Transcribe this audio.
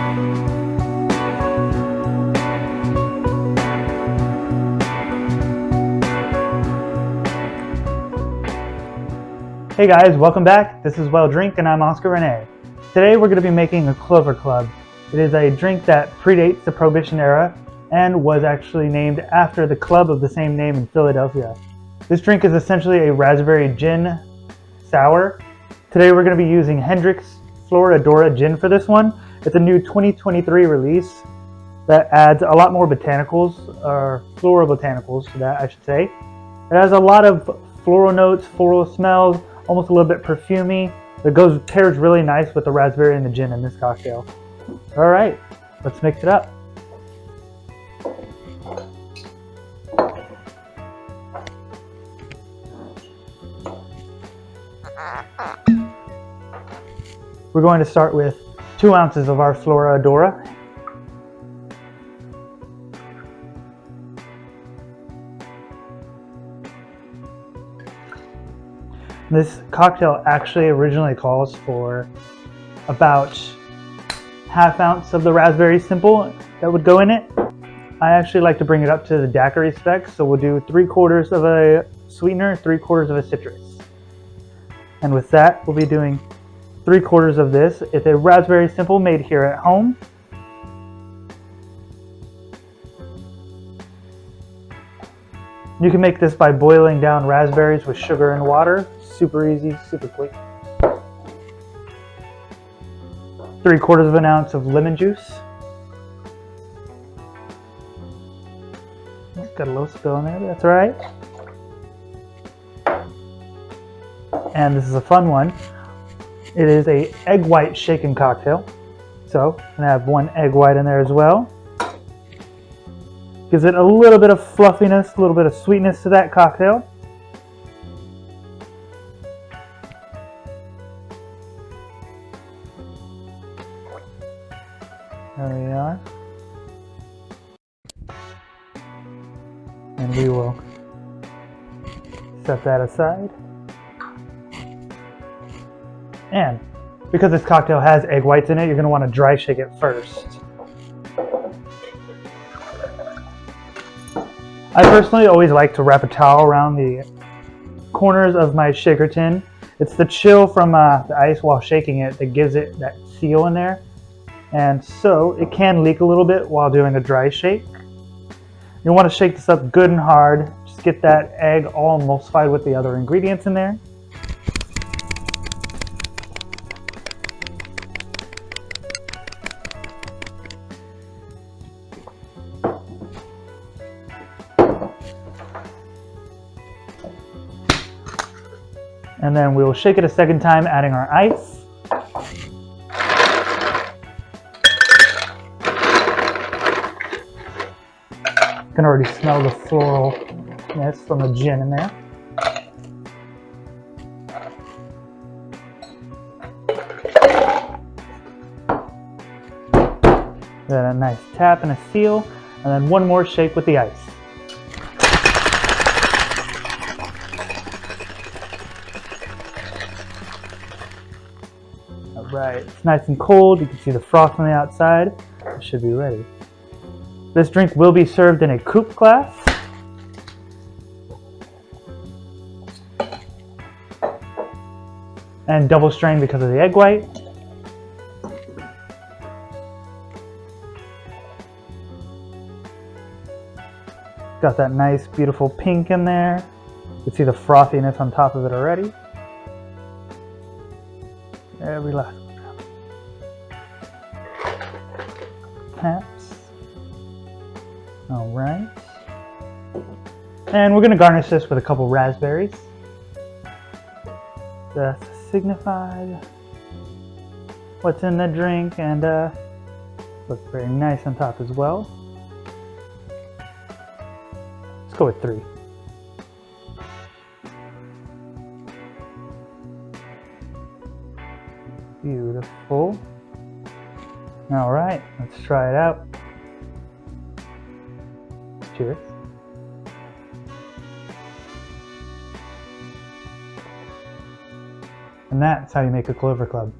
Hey guys, welcome back. This is Well Drink and I'm Oscar Renee. Today we're going to be making a Clover Club. It is a drink that predates the Prohibition era and was actually named after the club of the same name in Philadelphia. This drink is essentially a raspberry gin sour. Today we're going to be using Hendricks Flora Adora gin for this one. It's a new 2023 release that adds a lot more botanicals, or floral botanicals to that I should say. It has a lot of floral notes, floral smells, almost a little bit perfumey. It pairs really nice with the raspberry and the gin in this cocktail. All right, let's mix it up. We're going to start with 2 ounces of our Flora Adora. This cocktail actually originally calls for about ½ ounce of the raspberry simple that would go in it. I actually like to bring it up to the daiquiri specs, so we'll do 3/4 of a sweetener, 3/4 of a citrus. And with that, we'll be doing 3/4 of this. It's a raspberry simple made here at home. You can make this by boiling down raspberries with sugar and water. Super easy, super quick. 3/4 of an ounce of lemon juice. Got a little spill in there, but that's all right. And this is a fun one. It is a egg white shaken cocktail. So I'm gonna have 1 egg white in there as well. Gives it a little bit of fluffiness, a little bit of sweetness to that cocktail. There we are. And we will set that aside. And because this cocktail has egg whites in it, you're going to want to dry shake it first. I personally always like to wrap a towel around the corners of my shaker tin. It's the chill from the ice while shaking it that gives it that seal in there. And so it can leak a little bit while doing a dry shake. You want to shake this up good and hard. Just get that egg all emulsified with the other ingredients in there. And then we'll shake it a second time, adding our ice. You can already smell the floralness from the gin in there. Then a nice tap and a seal, and then 1 more shake with the ice. All right, it's nice and cold. You can see the froth on the outside. It should be ready. This drink will be served in a coupe glass. And double strain because of the egg white. Got that nice, beautiful pink in there. You can see the frothiness on top of it already. Every last one. Taps. All right. And we're going to garnish this with a couple raspberries. Just to signify what's in the drink, and looks very nice on top as well. Let's go with 3. Beautiful. All right, let's try it out. Cheers. And that's how you make a Clover Club.